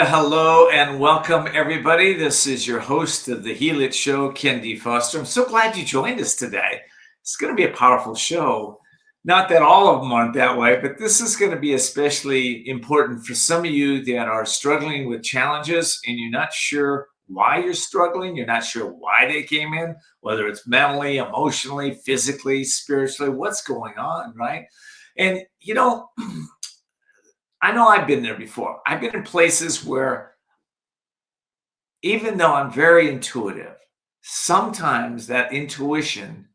hello, and welcome everybody. This is your host of the Heal It Show, Ken D. Foster. I'm so glad you joined us today. It's going to be a powerful show. Not that all of them aren't that way, but this is going to be especially important for some of you that are struggling with challenges and you're not sure why you're struggling. You're not sure why they came in, whether it's mentally, emotionally, physically, spiritually, what's going on, right? And, I know I've been there before. I've been in places where, even though I'm very intuitive, sometimes that intuition,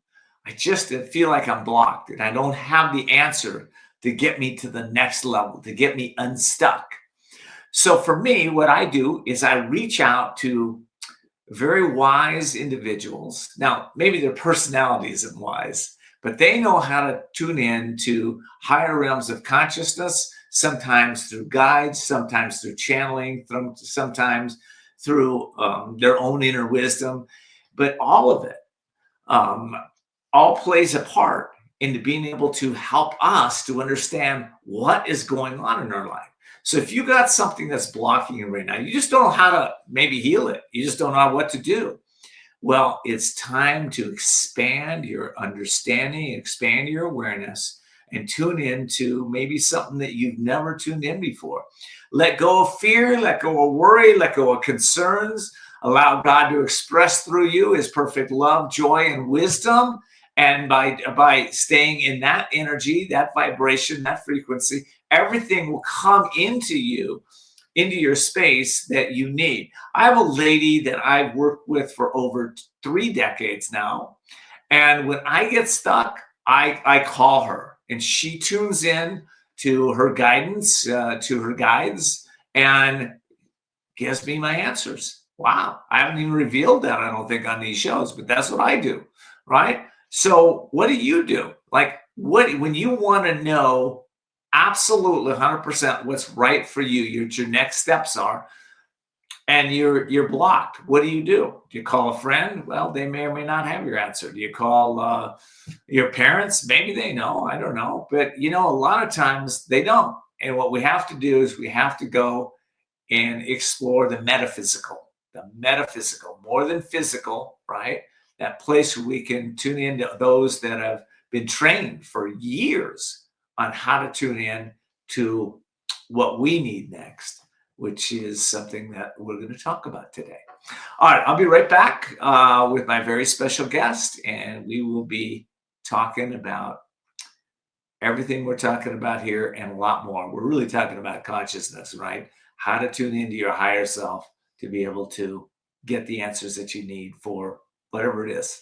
I just feel like I'm blocked and I don't have the answer to get me to the next level, to get me unstuck. So for me, what I do is I reach out to very wise individuals. Now, maybe their personality isn't wise, but they know how to tune in to higher realms of consciousness, sometimes through guides, sometimes through channeling, sometimes through their own inner wisdom. But all of it all plays a part into being able to help us to understand what is going on in our life. So if you got something that's blocking you right now, you just don't know how to maybe heal it. You just don't know what to do. Well, it's time to expand your understanding, expand your awareness, and tune in to maybe something that you've never tuned in before. Let go of fear, let go of worry, let go of concerns. Allow God to express through you his perfect love, joy, and wisdom. And by staying in that energy, that vibration, that frequency, everything will come into you, into your space that you need. I have a lady that I've worked with for over 3 decades now. And when I get stuck, I call her and she tunes in to her guidance, to her guides, and gives me my answers. Wow. I haven't even revealed that, I don't think, on these shows, but that's what I do, right? So what do? Like, when you want to know absolutely 100% what's right for you, what your next steps are, and you're blocked, what do? Do you call a friend? Well, they may or may not have your answer. Do you call your parents? Maybe they know, I don't know. But a lot of times they don't. And what we have to do is we have to go and explore the metaphysical, more than physical, right? That place where we can tune into those that have been trained for years on how to tune in to what we need next, which is something that we're going to talk about today. All right, I'll be right back with my very special guest, and we will be talking about everything we're talking about here and a lot more. We're really talking about consciousness, right? How to tune into your higher self to be able to get the answers that you need for whatever it is.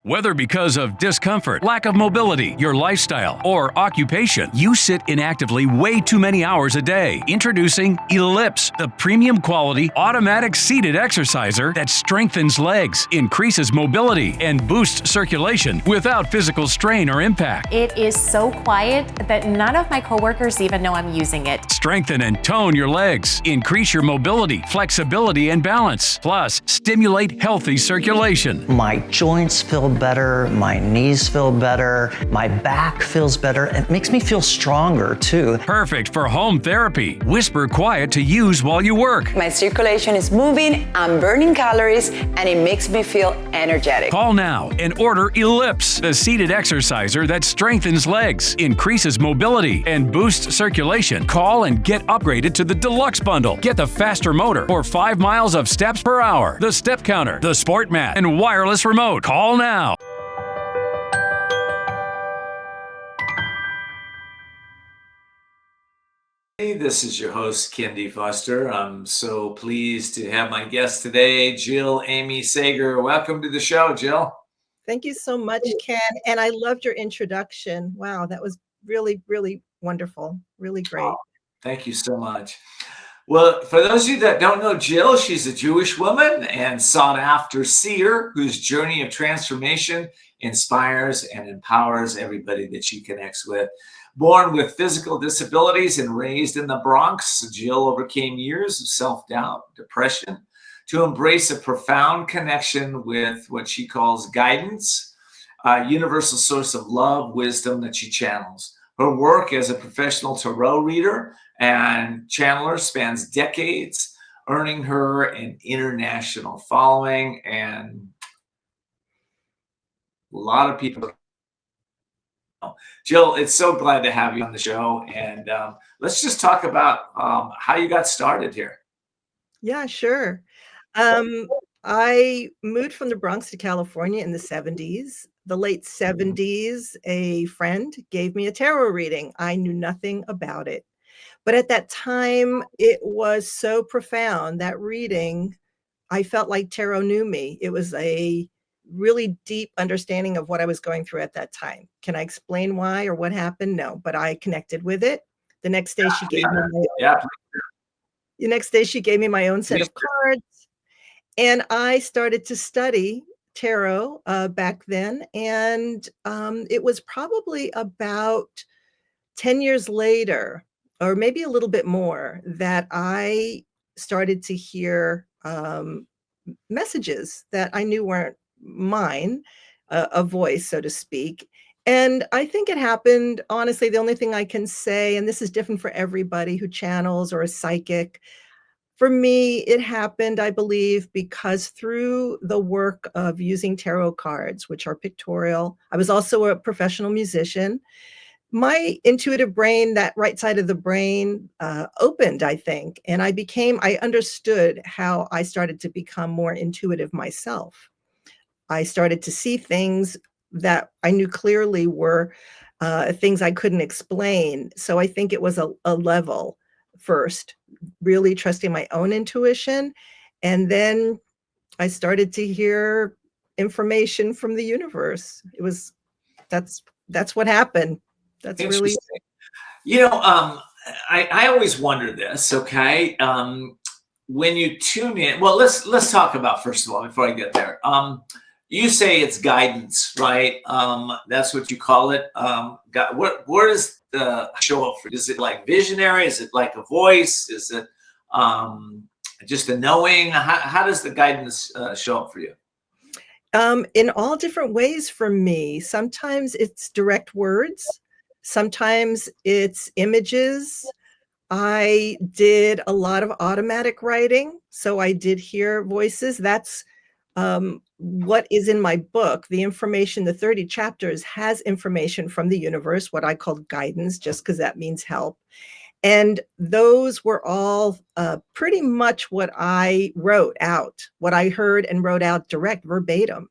Whether because of discomfort, lack of mobility, your lifestyle, or occupation, you sit inactively way too many hours a day. Introducing Ellipse, the premium quality automatic seated exerciser that strengthens legs, increases mobility, and boosts circulation without physical strain or impact. It is so quiet that none of my coworkers even know I'm using it. Strengthen and tone your legs, increase your mobility, flexibility, and balance, plus stimulate healthy circulation. My joints feel better, my knees feel better, my back feels better. It makes me feel stronger too. Perfect for home therapy. Whisper quiet to use while you work. My circulation is moving, I'm burning calories, and it makes me feel energetic. Call now and order Ellipse, the seated exerciser that strengthens legs, increases mobility, and boosts circulation. Call and get upgraded to the Deluxe Bundle. Get the faster motor or 5 miles of steps per hour, the step counter, the sport mat, and wireless remote. Call now. Hey, this is your host, Ken D. Foster. I'm so pleased to have my guest today, Jill Amy Sager. Welcome to the show, Jill. Thank you so much, Ken. And I loved your introduction. Wow, that was really, really wonderful. Really great. Oh, thank you so much. Well, for those of you that don't know Jill, she's a Jewish woman and sought after seer whose journey of transformation inspires and empowers everybody that she connects with. Born with physical disabilities and raised in the Bronx, Jill overcame years of self-doubt, depression, to embrace a profound connection with what she calls guidance universal source of love, wisdom that she channels. Her work as a professional tarot reader and channeler spans decades, earning her an international following, and a lot of people. Jill, it's so glad to have you on the show. And let's just talk about how you got started here. Yeah, sure. I moved from the Bronx to California in the 70s. The late 70s, a friend gave me a tarot reading. I knew nothing about it. But at that time, it was so profound, that reading, I felt like tarot knew me. It was a really deep understanding of what I was going through at that time. Can I explain why or what happened? No, but I connected with it. The next day she gave me Yeah, my own set of cards, and I started to study tarot back then. And it was probably about 10 years later, or maybe a little bit more, that I started to hear messages that I knew weren't mine, a voice, so to speak. And I think it happened, honestly, the only thing I can say, and this is different for everybody who channels or is psychic, for me, it happened, I believe, because through the work of using tarot cards, which are pictorial, I was also a professional musician. My intuitive brain, that right side of the brain, opened, I think, and I understood how I started to become more intuitive myself. I started to see things that I knew clearly were things I couldn't explain. So I think it was a level first, really trusting my own intuition. And then I started to hear information from the universe. That's what happened. That's really. interesting. You know, I always wonder this. Okay, when you tune in, well, let's talk about, first of all, before I get there. You say it's guidance, right? That's what you call it. Where does the show up for? Is it like visionary? Is it like a voice? Is it just a knowing? How does the guidance show up for you? In all different ways for me. Sometimes it's direct words. Sometimes it's images. I did a lot of automatic writing, so I did hear voices. That's what is in my book. The information, the 30 chapters has information from the universe, what I call guidance, just because that means help. And those were all pretty much what I wrote out, what I heard and wrote out direct verbatim.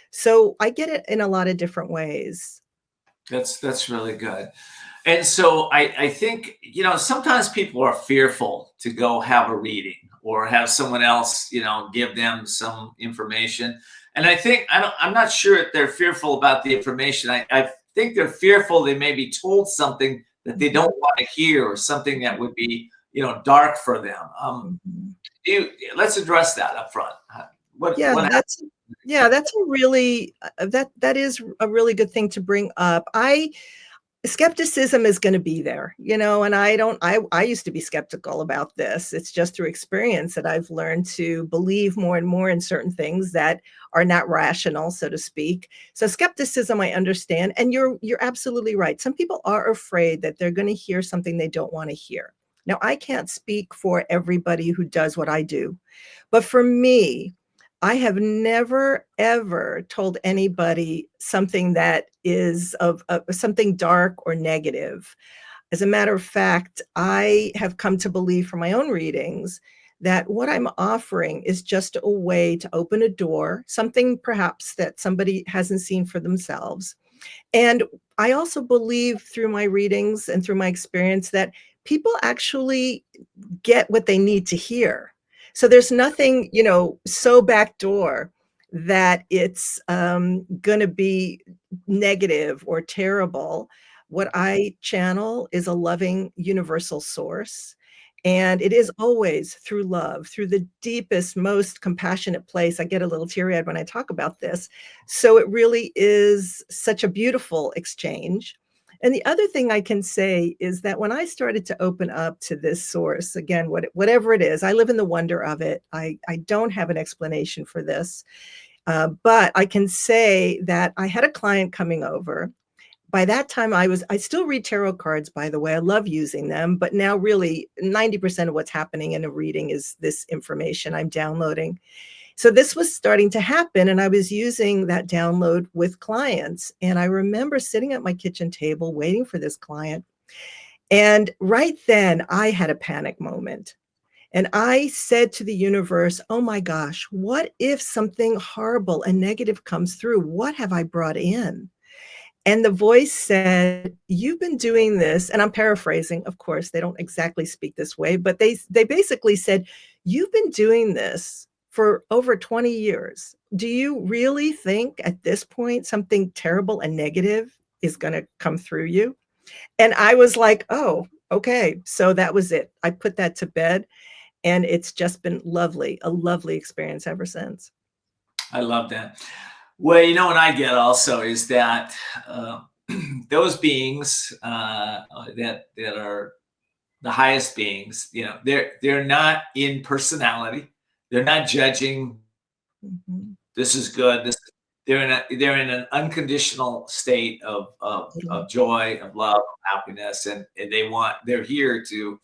So I get it in a lot of different ways. That's really good. And so I think, sometimes people are fearful to go have a reading or have someone else, give them some information. And I think, I'm not sure if they're fearful about the information. I think they're fearful they may be told something that they don't want to hear, or something that would be, dark for them. Let's address that up front. What that's a really that is a really good thing to bring up. Skepticism is going to be there, and I used to be skeptical about this. It's just through experience that I've learned to believe more and more in certain things that are not rational, so to speak. So skepticism, I understand. And you're absolutely right. Some people are afraid that they're going to hear something they don't want to hear. Now, I can't speak for everybody who does what I do, but for me, I have never, ever told anybody something that is of something dark or negative. As a matter of fact, I have come to believe from my own readings that what I'm offering is just a way to open a door, something perhaps that somebody hasn't seen for themselves. And I also believe through my readings and through my experience that people actually get what they need to hear. So there's nothing, so backdoor that it's going to be negative or terrible. What I channel is a loving universal source. And it is always through love, through the deepest, most compassionate place. I get a little teary-eyed when I talk about this. So it really is such a beautiful exchange. And the other thing I can say is that when I started to open up to this source, again, whatever it is, I live in the wonder of it. I don't have an explanation for this. But I can say that I had a client coming over. By that time, I still read tarot cards, by the way. I love using them, but now really 90% of what's happening in a reading is this information I'm downloading. So this was starting to happen, and I was using that download with clients. And I remember sitting at my kitchen table waiting for this client. And right then I had a panic moment. And I said to the universe, oh my gosh, what if something horrible and negative comes through? What have I brought in? And the voice said, you've been doing this, and I'm paraphrasing, of course, they don't exactly speak this way, but they basically said, you've been doing this for over 20 years. Do you really think at this point something terrible and negative is going to come through you? And I was like, oh, okay. So that was it. I put that to bed, and it's just been lovely, a lovely experience ever since. I love that. Well, you know what I get also is that those beings that are the highest beings, you know, they're not in personality. They're not judging. Mhm. This is good. They're in an unconditional state of joy, of love, of happiness, and they're here to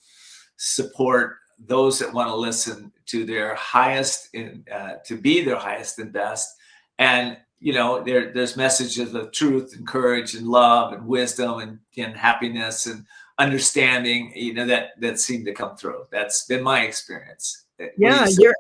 support those that want to listen to their highest to be their highest and best. And you know, there's messages of truth and courage and love and wisdom and happiness and understanding, you know, that seem to come through. That's been my experience. What do you say?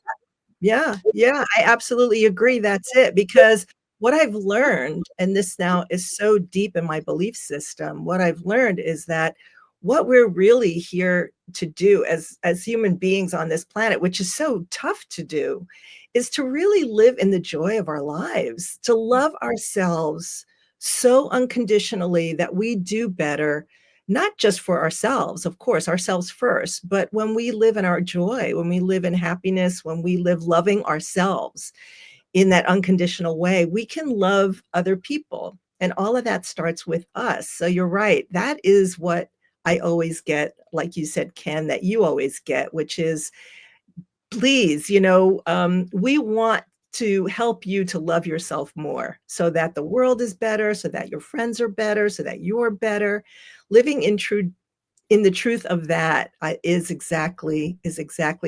Yeah, I absolutely agree. That's it. Because what I've learned, and this now is so deep in my belief system, what I've learned is that what we're really here to do as human beings on this planet, which is so tough to do, is to really live in the joy of our lives, to love ourselves so unconditionally that we do better, not just for ourselves, of course, ourselves first, but when we live in our joy, when we live in happiness, when we live loving ourselves in that unconditional way, we can love other people. And all of that starts with us. So you're right. That is what I always get, like you said, Ken, that you always get, which is, please, we want to help you to love yourself more so that the world is better, so that your friends are better, so that you're better. Living in the truth of that is exactly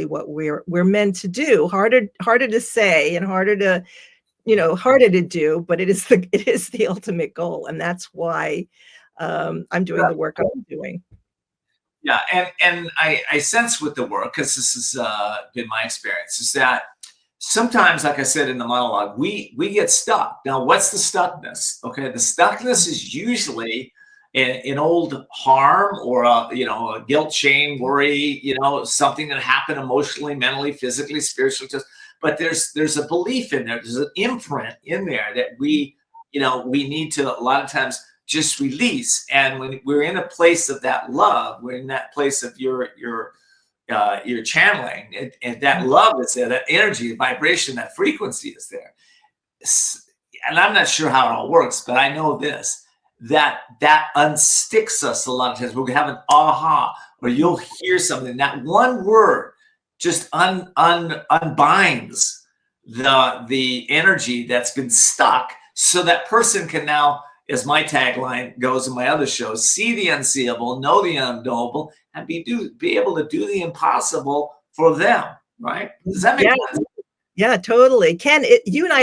what we're meant to do. Harder to say and harder to do, but it is the ultimate goal, and that's why I'm doing the work I'm doing. Yeah, and I sense with the work, because this has been my experience, is that sometimes, like I said in the monologue, we get stuck. Now, what's the stuckness? Okay, the stuckness is usually an old harm or a guilt, shame, worry, something that happened emotionally, mentally, physically, spiritually. But there's a belief in there. There's an imprint in there that we need to a lot of times just release. And when we're in a place of that love, we're in that place of your channeling, and that love is there, that energy, vibration, that frequency is there. And I'm not sure how it all works, but I know this, that unsticks us a lot of times. We'll have an aha, or you'll hear something. That one word just unbinds the energy that's been stuck, so that person can now, as my tagline goes in my other shows, see the unseeable, know the unknowable, and be able to do the impossible for them. Right? Does that make sense? Yeah, totally. Ken, you and I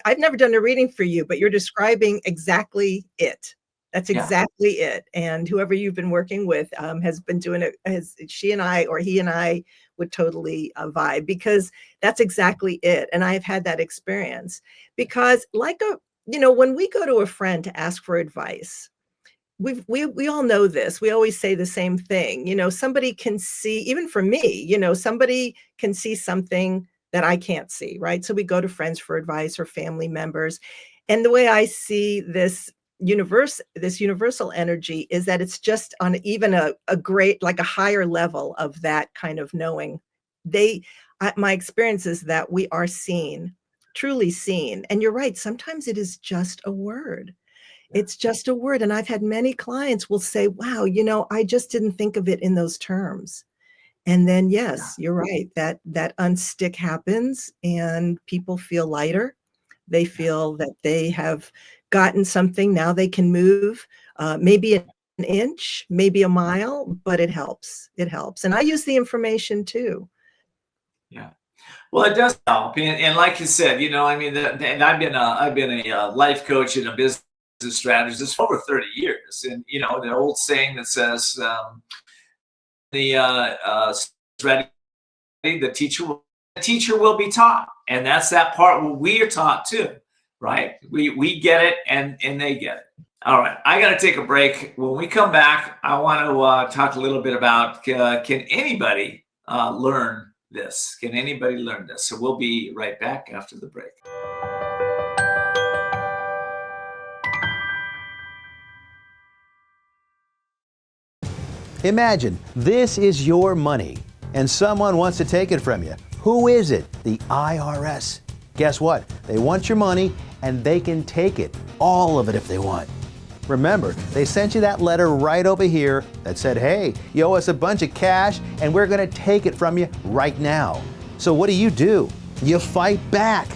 I've never done a reading for you, but you're describing exactly it. That's exactly it. And whoever you've been working with has been doing it, she and I, or he and I would totally vibe, because that's exactly it. And I've had that experience, because when we go to a friend to ask for advice, we all know this. We always say the same thing. Somebody can see, even for me, somebody can see something that I can't see, right? So we go to friends for advice, or family members. And the way I see this universal energy is that it's just on even a great, like a higher level of that kind of knowing. My experience is that we are seen, truly seen. And you're right. Sometimes it is just a word. It's just a word. And I've had many clients will say, wow, I just didn't think of it in those terms. And then, yes, you're right, that unstick happens and people feel lighter. They feel that they have gotten something. Now they can move, maybe an inch, maybe a mile, but it helps. It helps. And I use the information too. Yeah. Well, it does help, and like you said, I mean, and I've been a life coach and a business strategist for over 30 years, and the old saying that says, the ready, the teacher will be taught, and that's that part where we are taught too, right? We get it, and they get it. All right, I got to take a break. When we come back, I want to talk a little bit about can anybody learn this? Can anybody learn this? So we'll be right back after the break. Imagine this is your money and someone wants to take it from you. Who is it? The IRS. Guess what? They want your money and they can take it, all of it if they want. Remember, they sent you that letter right over here that said, hey, you owe us a bunch of cash and we're going to take it from you right now. So what do? You fight back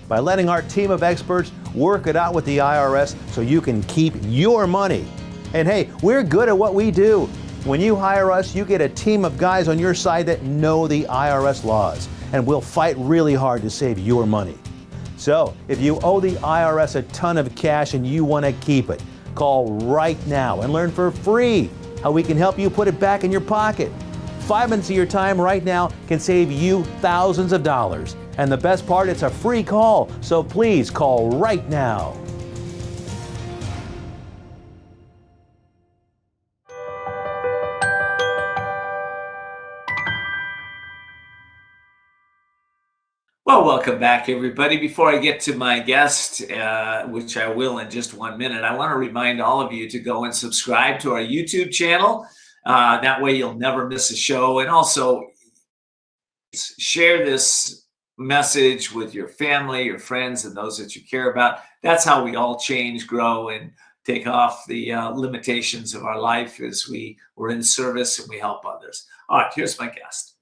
by letting our team of experts work it out with the IRS so you can keep your money. And hey, we're good at what we do. When you hire us, you get a team of guys on your side that know the IRS laws, and we'll fight really hard to save your money. So if you owe the IRS a ton of cash and you want to keep it, call right now and learn for free how we can help you put it back in your pocket. 5 minutes of your time right now can save you thousands of dollars. And the best part, it's a free call, so please call right now. Well, welcome back, everybody. Before I get to my guest, which I will in just 1 minute, I want to remind all of you to go and subscribe to our YouTube channel. That way you'll never miss a show. And also share this message with your family, your friends, and those that you care about. That's how we all change, grow, and take off the limitations of our life as we're in service and we help others. All right, here's my guest,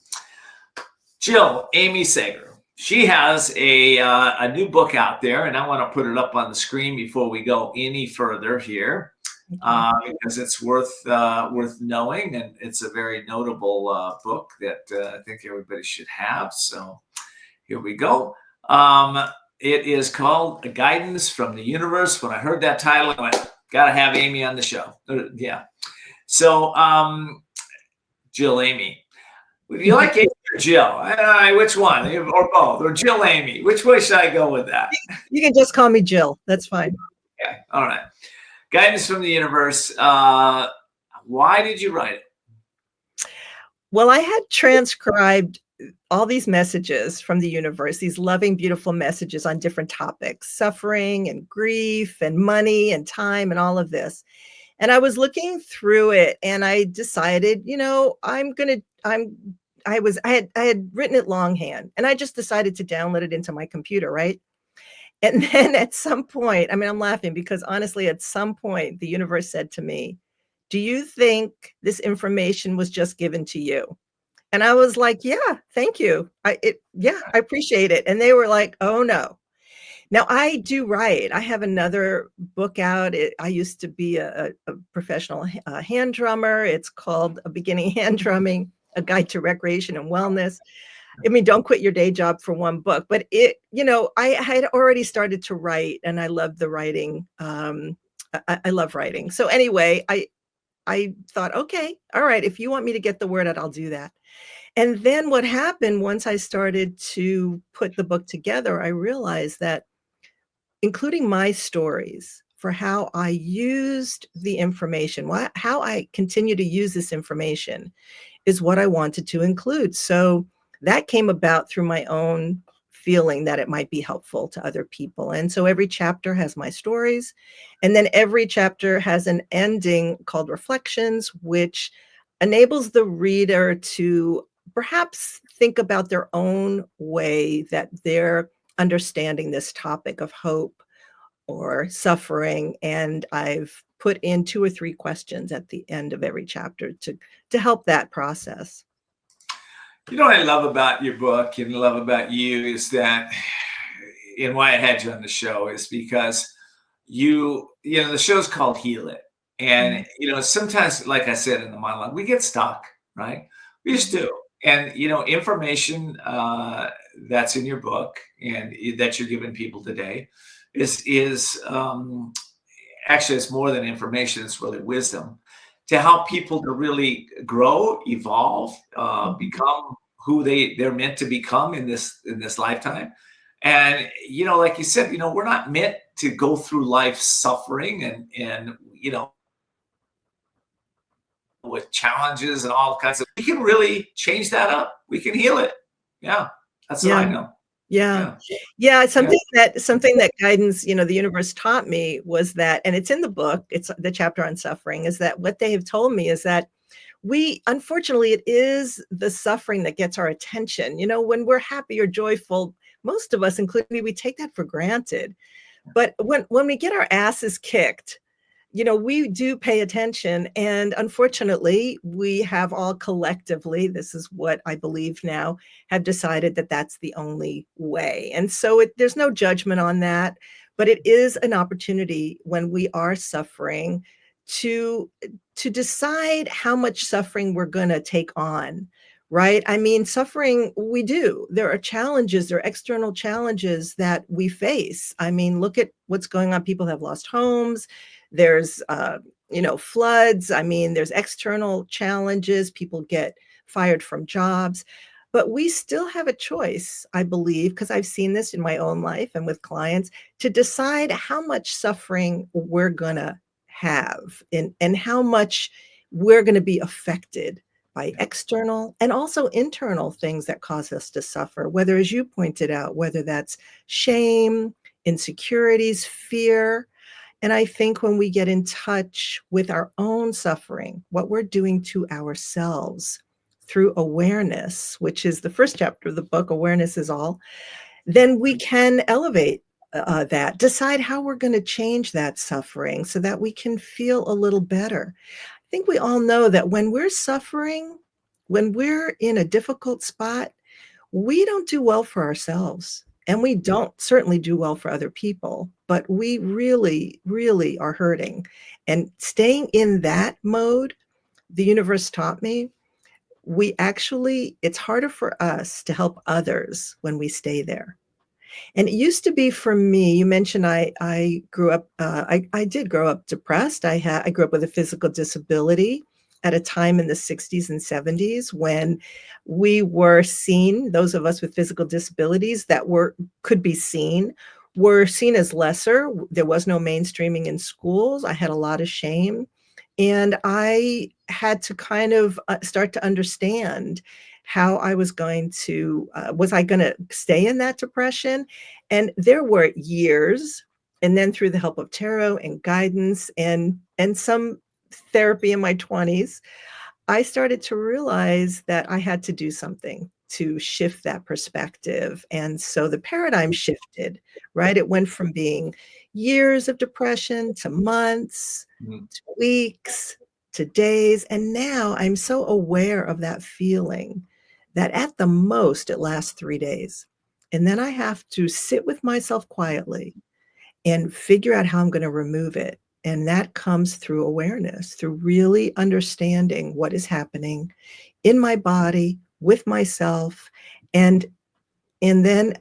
Jill Amy Sager. She has a new book out there, and I want to put it up on the screen before we go any further here, because it's worth knowing, and it's a very notable book that I think everybody should have. So here we go. It is called Guidance from the Universe. When I heard that title, I went, got to have Amy on the show. Yeah. So, Jill Amy. Do you like Amy or Jill? Which one? Or both? Or Jill Amy? Which way should I go with that? You can just call me Jill. That's fine. Okay. All right. Guidance from the Universe. Why did you write it? Well, I had transcribed all these messages from the universe, these loving, beautiful messages on different topics, suffering and grief and money and time and all of this. And I was looking through it and I decided, I had written it longhand and I just decided to download it into my computer, right? And then at some point, I'm laughing because honestly, at some point, the universe said to me, do you think this information was just given to you? And I was like, yeah, thank you. I appreciate it. And they were like, oh no. Now I do write. I have another book out. I used to be a professional hand drummer. It's called A Beginning Hand Drumming, A Guide to Recreation and Wellness. Don't quit your day job for one book, but I had already started to write and I love the writing. I love writing. So anyway, I thought, okay, all right, if you want me to get the word out, I'll do that. And then what happened once I started to put the book together, I realized that including my stories for how I used the information, how I continue to use this information is what I wanted to include. So that came about through my own feeling that it might be helpful to other people. And so every chapter has my stories. And then every chapter has an ending called Reflections, which enables the reader to perhaps think about their own way that they're understanding this topic of hope or suffering. And I've put in 2 or 3 questions at the end of every chapter to help that process. You know what I love about your book and love about you is that and why I had you on the show is because the show's called Heal It. And, sometimes, like I said in the monologue, we get stuck, right? We just do. And, information that's in your book and that you're giving people today is actually, it's more than information. It's really wisdom to help people to really grow, evolve, become who they're meant to become in this lifetime. And, like you said, we're not meant to go through life suffering and with challenges and all kinds of, we can really change that up. We can heal it. Yeah. That's what I know. Yeah. Something that guidance, the universe taught me was that, and it's in the book, it's the chapter on suffering, is that what they have told me is that unfortunately, it is the suffering that gets our attention. When we're happy or joyful, most of us, including me, we take that for granted. But when we get our asses kicked, we do pay attention. And unfortunately, we have all collectively, this is what I believe now, have decided that that's the only way. And so there's no judgment on that, but it is an opportunity when we are suffering to decide how much suffering we're going to take on, right? I mean, suffering, we do. There are challenges, there are external challenges that we face. I mean, look at what's going on. People have lost homes. There's, floods. I mean, there's external challenges. People get fired from jobs. But we still have a choice, I believe, because I've seen this in my own life and with clients, to decide how much suffering we're going to have and how much we're going to be affected by external and also internal things that cause us to suffer, whether, as you pointed out, whether that's shame, insecurities, fear. And I think when we get in touch with our own suffering, what we're doing to ourselves through awareness, which is the first chapter of the book, Awareness is All, then we can elevate that, decide how we're going to change that suffering so that we can feel a little better. I think we all know that when we're suffering, when we're in a difficult spot, we don't do well for ourselves. And we don't certainly do well for other people, but we really, really are hurting. And staying in that mode, the universe taught me, it's harder for us to help others when we stay there. And it used to be for me, you mentioned I grew up, I did grow up depressed. I grew up with a physical disability at a time in the 60s and 70s when we were seen, those of us with physical disabilities that could be seen, were seen as lesser. There was no mainstreaming in schools. I had a lot of shame. And I had to kind of start to understand how I was going to, was I going to stay in that depression? And there were years, and then through the help of tarot and guidance and some therapy in my 20s, I started to realize that I had to do something to shift that perspective. And so the paradigm shifted, right? It went from being years of depression to months, to weeks, to days. And now I'm so aware of that feeling that at the most it lasts 3 days. And then I have to sit with myself quietly and figure out how I'm going to remove it. And that comes through awareness, through really understanding what is happening in my body, with myself. And then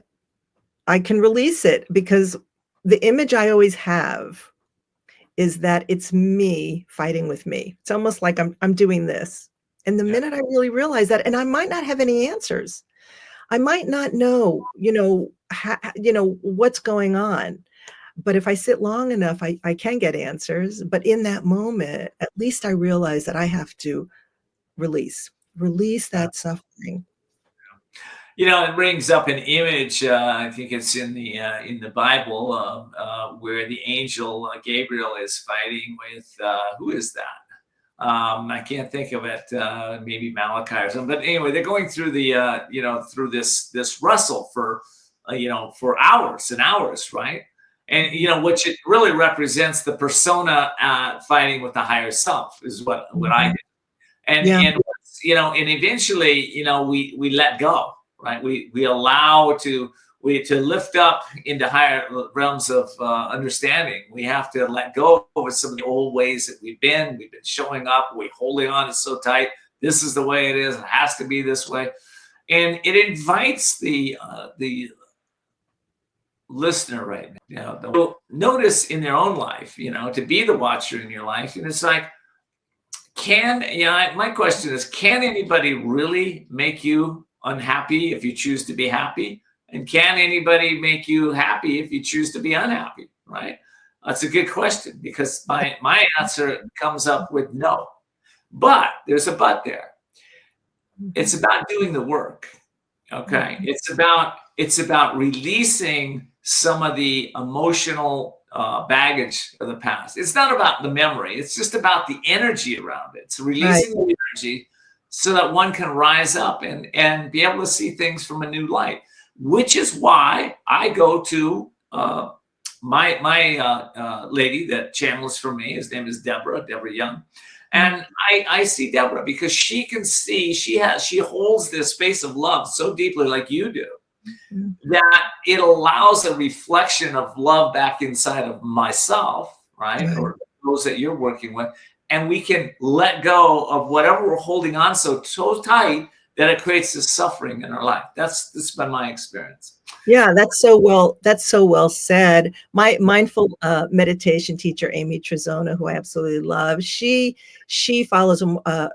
I can release it, because the image I always have is that it's me fighting with me. It's almost like I'm doing this. And the minute I really realize that, and I might not have any answers, I might not know, what's going on. But if I sit long enough, I can get answers. But in that moment, at least I realize that I have to release that suffering. It brings up an image. I think it's in the Bible where the angel Gabriel is fighting with who is that? I can't think of it. Maybe Malachi or something. But anyway, they're going through through this wrestle for hours and hours, right? And which it really represents the persona fighting with the higher self is what I did. And and eventually we let go, right? We allow to to lift up into higher realms of understanding, we have to let go of some of the old ways that we've been showing up. We're holding on it so tight. This is the way it is. It has to be this way. And it invites the listener right now, they'll notice in their own life, to be the watcher in your life. And it's like, my question is, can anybody really make you unhappy if you choose to be happy? And can anybody make you happy if you choose to be unhappy, right? That's a good question, because my answer comes up with no. But there's a but there. It's about doing the work, okay? It's about releasing some of the emotional baggage of the past. It's not about the memory. It's just about the energy around it. It's releasing the energy so that one can rise up and be able to see things from a new light, which is why I go to my lady that channels for me. His name is Deborah Young. And I see Deborah because she can see, she holds this space of love so deeply, like you do, that it allows a reflection of love back inside of myself, right? Or those that you're working with. And we can let go of whatever we're holding on so tight that it creates this suffering in our life. This been my experience. Yeah, that's so well said. My mindful meditation teacher, Amy Trezona, who I absolutely love, she follows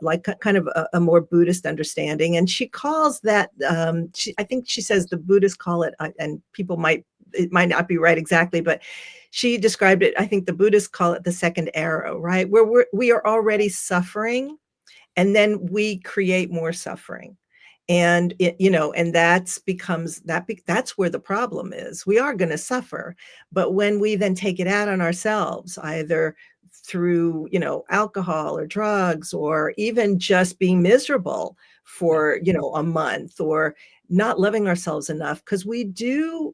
like kind of a more Buddhist understanding, and she calls that. I think she says the Buddhists call it, and it might not be right exactly, but she described it. I think the Buddhists call it the second arrow, right? Where we are already suffering, and then we create more suffering. And and that's where the problem is. We are going to suffer, but when we then take it out on ourselves, either through, alcohol or drugs, or even just being miserable for, a month, or not loving ourselves enough, because we do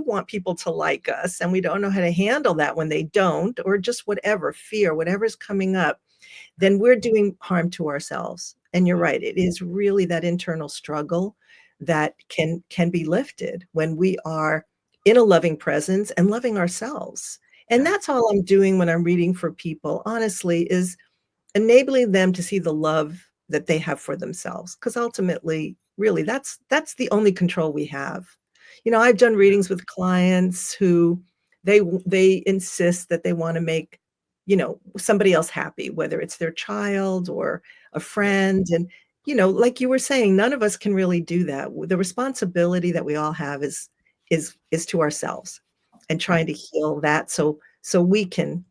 want people to like us, and we don't know how to handle that when they don't, or just whatever fear, whatever's coming up, then we're doing harm to ourselves. And you're right, it is really that internal struggle that can be lifted when we are in a loving presence and loving ourselves. And that's all I'm doing when I'm reading for people, honestly, is enabling them to see the love that they have for themselves. Because ultimately, really, that's the only control we have. I've done readings with clients who they insist that they want to make somebody else happy, whether it's their child or a friend. And, like you were saying, none of us can really do that. The responsibility that we all have is to ourselves, and trying to heal that so we can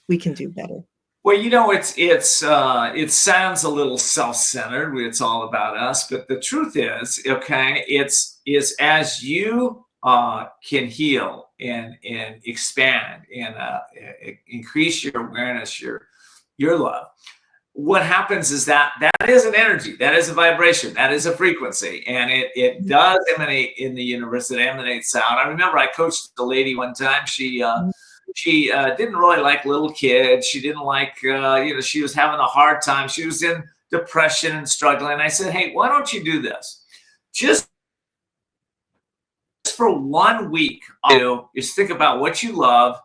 do better. Well, it sounds a little self-centered. It's all about us, but the truth is, okay, it's as you can heal and expand and increase your awareness, your love. What happens is that is an energy, that is a vibration, that is a frequency, and it does emanate in the universe. It emanates out. I remember I coached a lady one time. She didn't really like little kids. She didn't like, she was having a hard time. She was in depression and struggling. I said, hey, why don't you do this? Just for 1 week, is think about what you love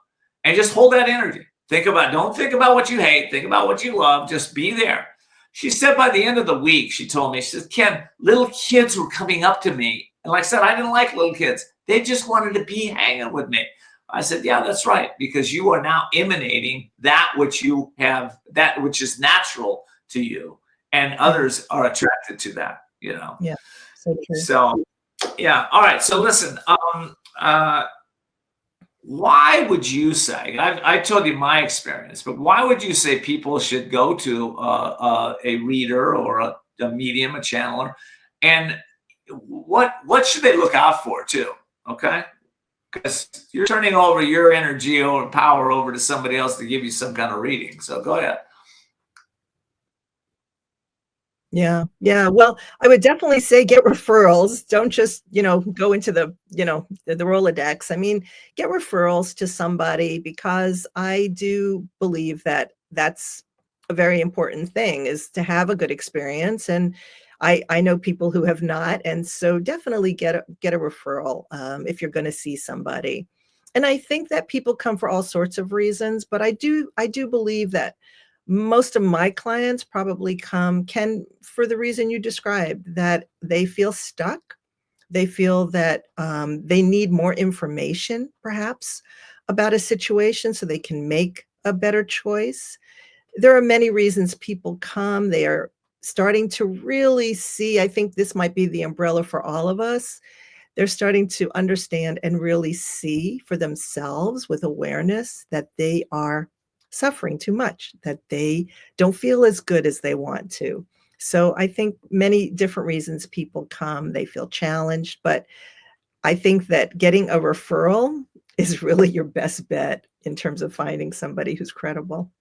and just hold that energy. Don't think about what you hate. Think about what you love. Just be there. She said by the end of the week, she told me, she said, Ken, little kids were coming up to me. And like I said, I didn't like little kids. They just wanted to be hanging with me. I said, yeah, that's right. Because you are now emanating that which you have, that which is natural to you. And others are attracted to that, Yeah. So true. So, yeah. All right. So listen, why would you say, I told you my experience, but why would you say people should go to a reader or a medium, a channeler, and what should they look out for too? Okay. Because you're turning over your energy or power over to somebody else to give you some kind of reading. So go ahead. Yeah. Well, I would definitely say get referrals. Don't just, go into the Rolodex. I mean, get referrals to somebody, because I do believe that that's a very important thing, is to have a good experience. And I know people who have not. And so definitely get a referral if you're going to see somebody. And I think that people come for all sorts of reasons, but I do believe that most of my clients probably can for the reason you described, that they feel stuck. They feel that they need more information, perhaps, about a situation so they can make a better choice. There are many reasons people come. They are starting to really see, I think this might be the umbrella for all of us. They're starting to understand and really see for themselves with awareness that they are suffering too much, that they don't feel as good as they want to. So I think many different reasons people come. They feel challenged, but I think that getting a referral is really your best bet in terms of finding somebody who's credible.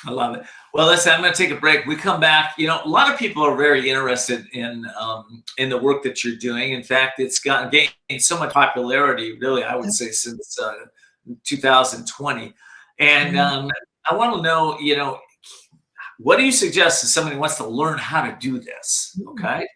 I love it. Well, listen, I'm going to take a break. We come back. You know, a lot of people are very interested in the work that you're doing. In fact, it's gained so much popularity, really, I would say, since 2020. And I want to know, you know, what do you suggest to somebody who wants to learn how to do this? Okay.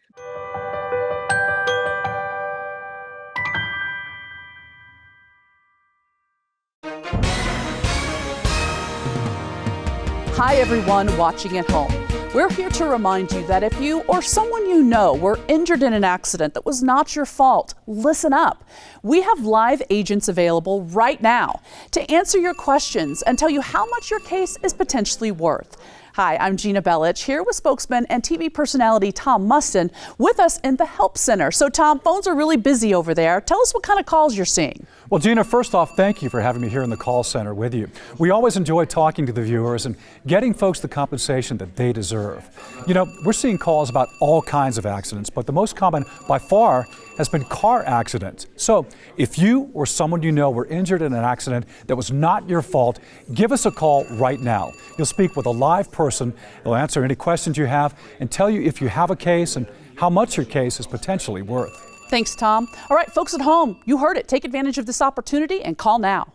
Hi, everyone watching at home. We're here to remind you that if you or someone you know were injured in an accident that was not your fault, listen up. We have live agents available right now to answer your questions and tell you how much your case is potentially worth. Hi, I'm Gina Bellich, here with spokesman and TV personality Tom Mustin with us in the Help Center. So Tom, phones are really busy over there. Tell us what kind of calls you're seeing. Well, Gina, first off, thank you for having me here in the call center with you. We always enjoy talking to the viewers and getting folks the compensation that they deserve. You know, we're seeing calls about all kinds of accidents, but the most common by far has been car accidents. So if you or someone you know were injured in an accident that was not your fault, give us a call right now. You'll speak with a live person. They'll answer any questions you have and tell you if you have a case and how much your case is potentially worth. Thanks, Tom. All right, folks at home, you heard it. Take advantage of this opportunity and call now.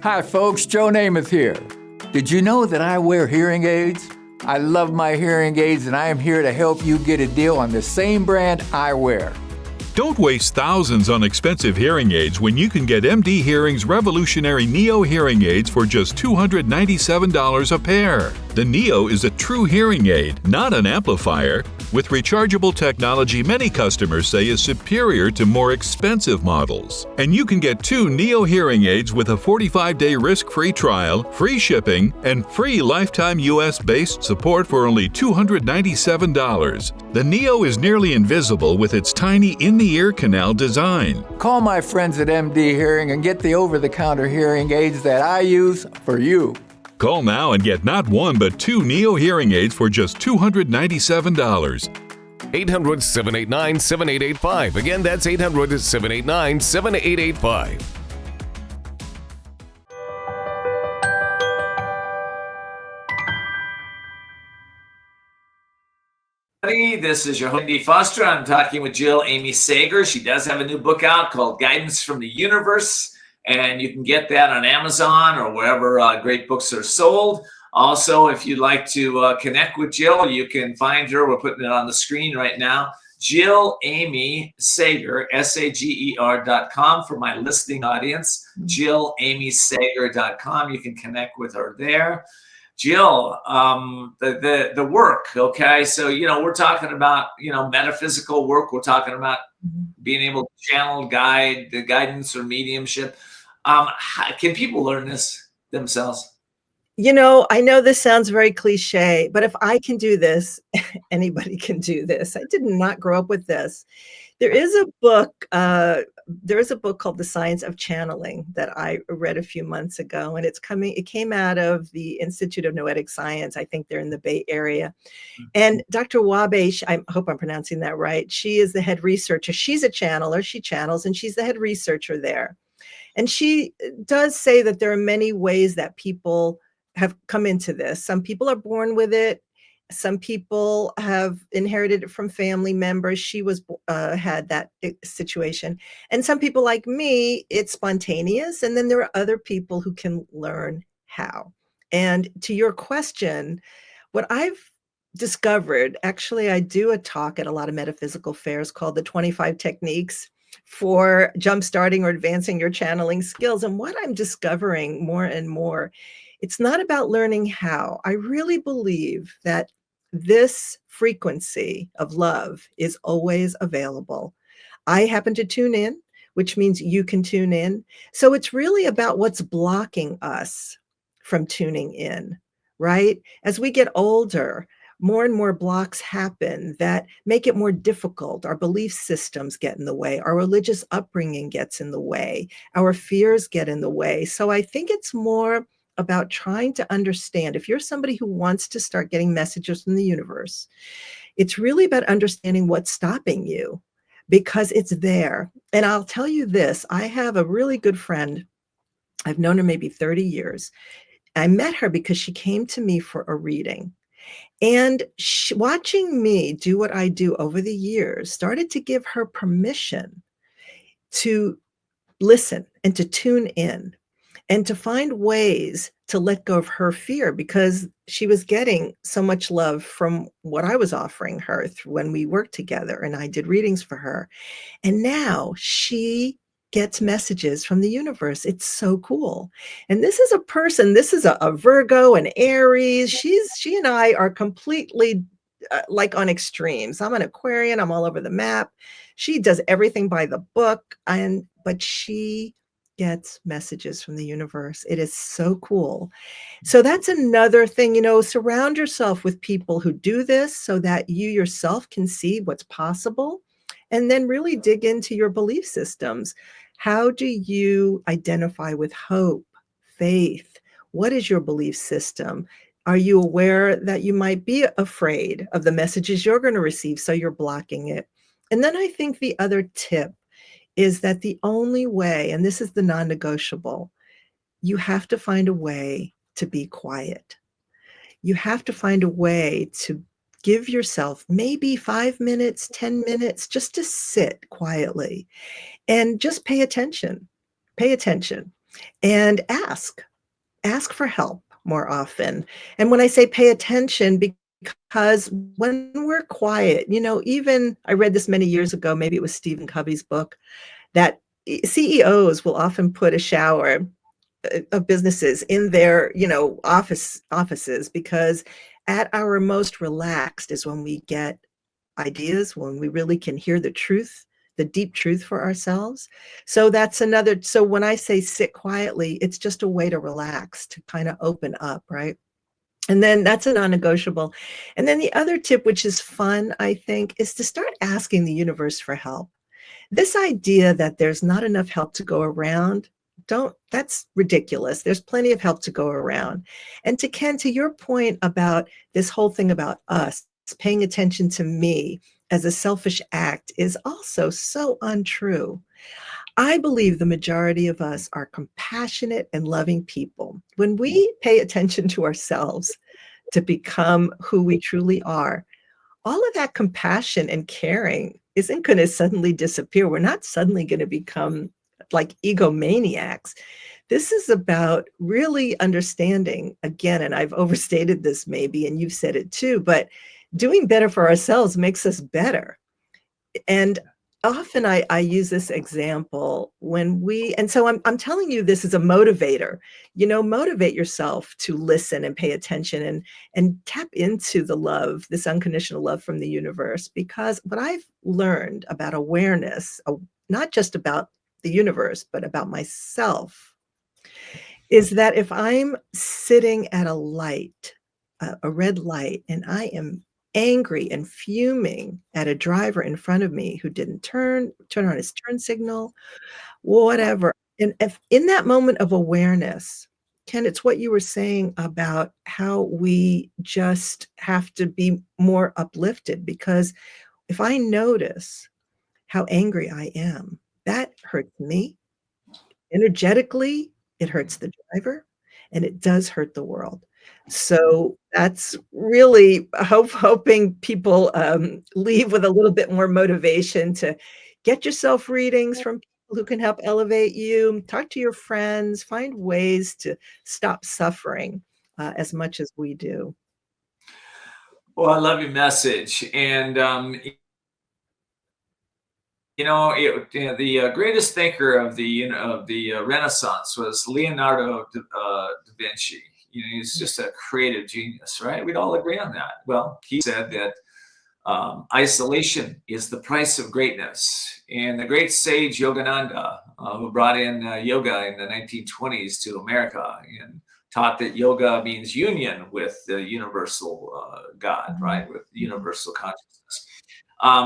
Hi, folks. Joe Namath here. Did you know that I wear hearing aids? I love my hearing aids, and I am here to help you get a deal on the same brand I wear. Don't waste thousands on expensive hearing aids when you can get MD Hearing's revolutionary Neo hearing aids for just $297 a pair. The Neo is a true hearing aid, not an amplifier. With rechargeable technology many customers say is superior to more expensive models. And you can get 2 Neo hearing aids with a 45-day risk-free trial, free shipping, and free lifetime US-based support for only $297. The Neo is nearly invisible with its tiny in-the-ear canal design. Call my friends at MD Hearing and get the over-the-counter hearing aids that I use for you. Call now and get not 1 but 2 Neo hearing aids for just $297. 800-789-7885. Again, that's 800-789-7885. This is your host, Andy Foster. I'm talking with Jill Amy Sager. She does have a new book out called Guidance from the Universe, and you can get that on Amazon or wherever great books are sold. Also, if you'd like to connect with Jill, you can find her. We're putting it on the screen right now. Jill Amy Sager, SAGER.com for my listening audience. JillAmySager.com. You can connect with her there. Jill, the work, okay? So, you know, we're talking about, you know, metaphysical work. We're talking about being able to channel, guide, the guidance or mediumship. Can people learn this themselves? You know, I know this sounds very cliche, but if I can do this, anybody can do this. I did not grow up with this. There is a book called The Science of Channeling that I read a few months ago, and it came out of the Institute of Noetic Science. I think they're in the Bay Area. And Dr. Wabe, I hope I'm pronouncing that right. She is the head researcher. She's a channeler. She channels, and she's the head researcher there. And she does say that there are many ways that people have come into this. Some people are born with it. Some people have inherited it from family members. She had that situation. And some people like me, it's spontaneous. And then there are other people who can learn how. And to your question, what I've discovered, actually, I do a talk at a lot of metaphysical fairs called the 25 Techniques for Jumpstarting or Advancing Your Channeling Skills. And what I'm discovering more and more, it's not about learning how. I really believe that this frequency of love is always available. I happen to tune in, which means you can tune in. So it's really about what's blocking us from tuning in, right? As we get older, more and more blocks happen that make it more difficult. Our belief systems get in the way. Our religious upbringing gets in the way. Our fears get in the way. So I think it's more about trying to understand. If you're somebody who wants to start getting messages from the universe, it's really about understanding what's stopping you, because it's there. And I'll tell you this, I have a really good friend. I've known her maybe 30 years. I met her because she came to me for a reading. And watching me do what I do over the years started to give her permission to listen and to tune in and to find ways to let go of her fear, because she was getting so much love from what I was offering her when we worked together and I did readings for her. And now she gets messages from the universe. It's so cool. And this is a person, this is a Virgo, an Aries. She and I are completely like on extremes. I'm an Aquarian. I'm all over the map. She does everything by the book, but she gets messages from the universe. It is so cool. So that's another thing, surround yourself with people who do this so that you yourself can see what's possible, and then really dig into your belief systems. How do you identify with hope, faith? What is your belief system? Are you aware that you might be afraid of the messages you're going to receive, so you're blocking it? And then I think the other tip is that the only way, and this is the non-negotiable, you have to find a way to be quiet. You have to find a way to give yourself maybe 5 minutes, 10 minutes, just to sit quietly and just pay attention and ask for help more often. And when I say pay attention, because when we're quiet, even I read this many years ago, maybe it was Stephen Covey's book, that CEOs will often put a shower of businesses in their, offices, because at our most relaxed is when we get ideas, when we really can hear the truth, the deep truth for ourselves. So that's another. So when I say sit quietly, it's just a way to relax, to kind of open up, right? And then that's a non-negotiable. And then the other tip, which is fun, I think, is to start asking the universe for help. This idea that there's not enough help to go around, that's ridiculous. There's plenty of help to go around. And to Ken, to your point about this whole thing about us paying attention to me as a selfish act is also so untrue. I believe the majority of us are compassionate and loving people. When we pay attention to ourselves to become who we truly are, all of that compassion and caring isn't going to suddenly disappear. We're not suddenly going to become like egomaniacs. This is about really understanding, again, and I've overstated this maybe, and you've said it too, but doing better for ourselves makes us better. And often I use this example and so I'm telling you this is a motivator, motivate yourself to listen and pay attention and tap into the love, this unconditional love from the universe. Because what I've learned about awareness, not just about the universe, but about myself, is that if I'm sitting at a light, a red light, and I am angry and fuming at a driver in front of me who didn't turn on his turn signal, whatever. And if in that moment of awareness, Ken, it's what you were saying about how we just have to be more uplifted, because if I notice how angry I am, that hurts me. Energetically, it hurts the driver, and it does hurt the world. So that's really hoping people leave with a little bit more motivation to get yourself readings from people who can help elevate you, talk to your friends, find ways to stop suffering as much as we do. Well, I love your message. And, the greatest thinker of the Renaissance was Leonardo da Vinci. He's just a creative genius, right? We'd all agree on that. Well, he said that isolation is the price of greatness. And the great sage Yogananda, who brought in yoga in the 1920s to America and taught that yoga means union with the universal God, right? With universal consciousness.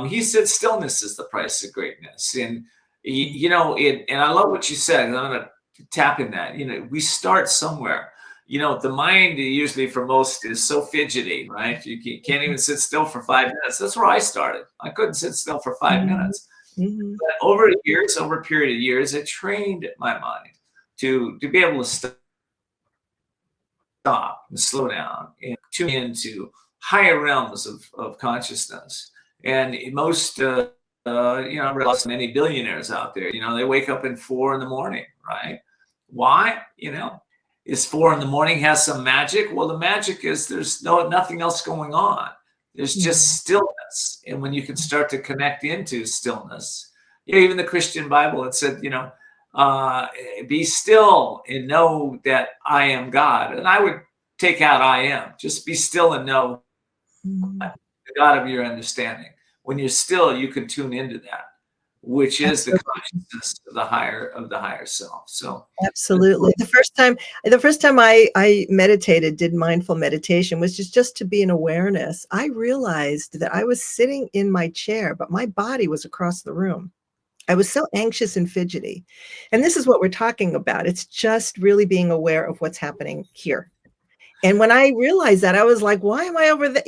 He said stillness is the price of greatness. And, and I love what you said. And I'm going to tap in that. We start somewhere. The mind usually for most is so fidgety, right? You can't even sit still for 5 minutes. That's where I started. I couldn't sit still for 5 minutes. But over a period of years, I trained my mind to be able to stop and slow down and tune into higher realms of consciousness. And most, I realize many billionaires out there, they wake up at 4 a.m, right? Why? Is 4 a.m. has some magic? Well, the magic is there's nothing else going on. There's just stillness. And when you can start to connect into stillness, even the Christian Bible, it said, be still and know that I am God. And I would take out I am. Just be still and know the God of your understanding. When you're still, you can tune into that, which is the consciousness of the higher self. So absolutely. The first time I meditated, did mindful meditation, was just to be in awareness. I realized that I was sitting in my chair, but my body was across the room. I was so anxious and fidgety. And this is what we're talking about. It's just really being aware of what's happening here. And when I realized that, I was like, why am I over there?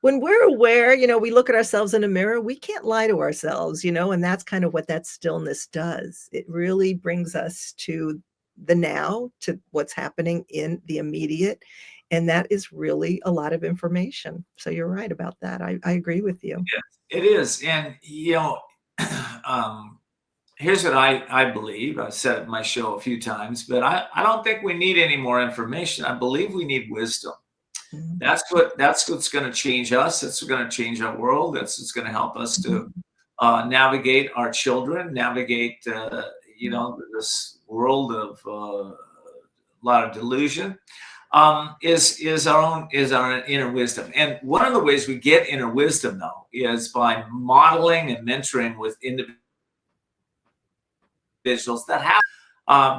When we're aware, we look at ourselves in a mirror, we can't lie to ourselves, and that's kind of what that stillness does. It really brings us to the now, to what's happening in the immediate. And that is really a lot of information. So you're right about that. I agree with you. Yes, it is. And, here's what I believe. I've said it in my show a few times, but I don't think we need any more information. I believe we need wisdom. That's what's going to change us. That's what's going to change our world. That's what's going to help us to navigate our children, navigate this world of a lot of delusion. Is our inner wisdom. And one of the ways we get inner wisdom, though, is by modeling and mentoring with individuals that have,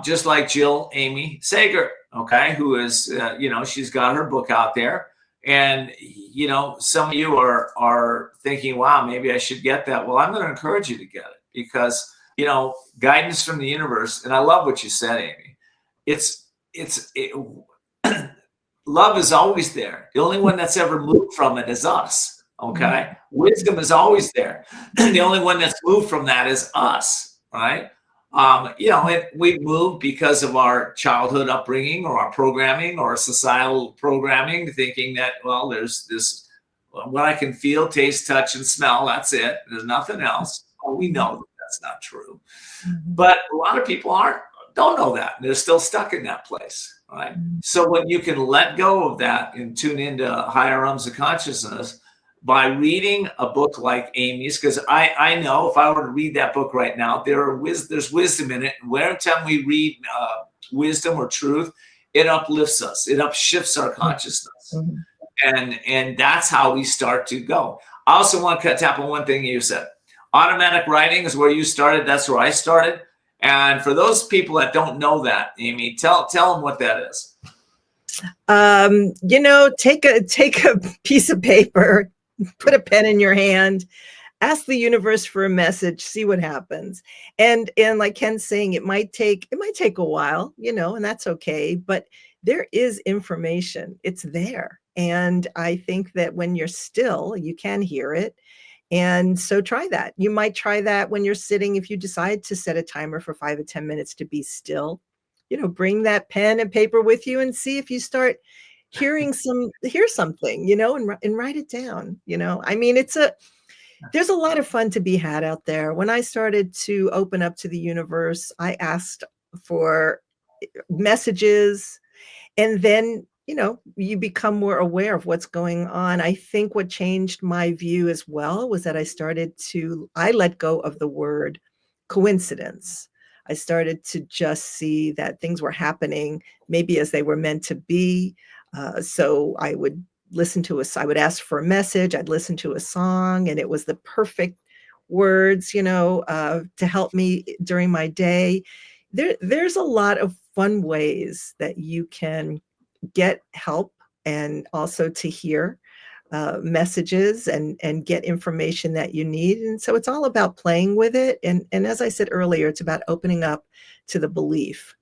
just like Jill Amy Sager, okay, who is, she's got her book out there. And, some of you are thinking, wow, maybe I should get that. Well, I'm going to encourage you to get it because, guidance from the universe. And I love what you said, Amy. Love is always there. The only one that's ever moved from it is us. Okay. Wisdom is always there. The only one that's moved from that is us. Right. And we move because of our childhood upbringing or our programming or societal programming, thinking that, well, there's this, what I can feel, taste, touch, and smell. That's it. There's nothing else. Well, we know that that's not true. But a lot of people don't know that. They're still stuck in that place. Right. So when you can let go of that and tune into higher realms of consciousness by reading a book like Amy's, because I know if I were to read that book right now, there's wisdom in it. And every time we read wisdom or truth, it uplifts us. It upshifts our consciousness. And that's how we start to go. I also want to tap on one thing you said. Automatic writing is where you started. That's where I started. And for those people that don't know that, Amy, tell them what that is. Take a piece of paper, put a pen in your hand, ask the universe for a message, see what happens. And like Ken's saying, it might take a while, and that's okay. But there is information. It's there. And I think that when you're still, you can hear it. And so try that. You might try that when you're sitting. If you decide to set a timer for 5 or 10 minutes to be still, bring that pen and paper with you and see if you start hear something, and write it down. I mean, there's a lot of fun to be had out there. When I started to open up to the universe, I asked for messages. And then you become more aware of what's going on. I think what changed my view as well was that I let go of the word coincidence. I started to just see that things were happening maybe as they were meant to be. So I would I would ask for a message, I'd listen to a song, and it was the perfect words, to help me during my day. There's a lot of fun ways that you can get help and also to hear messages and get information that you need. And so it's all about playing with it. And as I said earlier, it's about opening up to the belief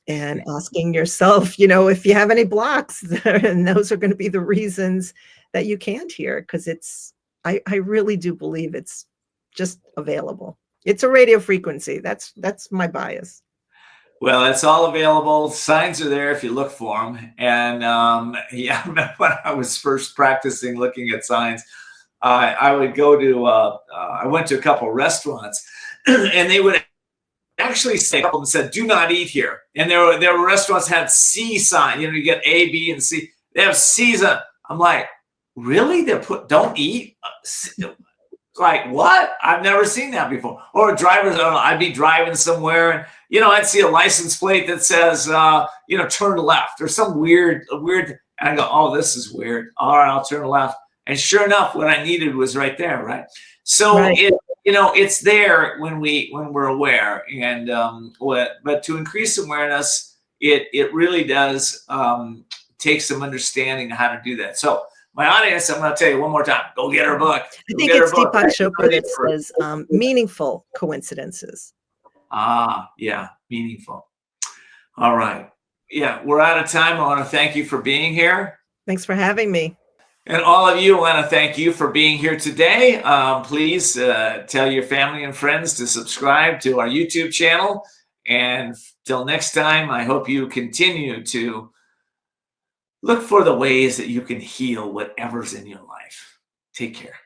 and asking yourself, if you have any blocks, and those are going to be the reasons that you can't hear, because I really do believe it's just available. It's a radio frequency. That's my bias. Well, it's all available. Signs are there if you look for them. And yeah, I remember when I was first practicing looking at signs, I would go to, I went to a couple of restaurants and they would actually say, and said, do not eat here. And there were restaurants had C sign, you get A, B, and C. They have C's. I'm like, really? Don't eat? Like, what? I've never seen that before. Or drivers, I'd be driving somewhere and, I'd see a license plate that says, turn left or some weird, and I go, oh, this is weird. All right, I'll turn left. And sure enough, what I needed was right there, right? So, right. It's there when we're aware. And, but to increase awareness, it really does take some understanding how to do that. So, my audience, I'm going to tell you one more time, go get her book. I think it's Deepak Chopra that says meaningful coincidences. Yeah, meaningful. All right. Yeah, we're out of time. I want to thank you for being here. Thanks for having me. And all of you, I want to thank you for being here today. Please tell your family and friends to subscribe to our YouTube channel. And till next time, I hope you continue to look for the ways that you can heal whatever's in your life. Take care.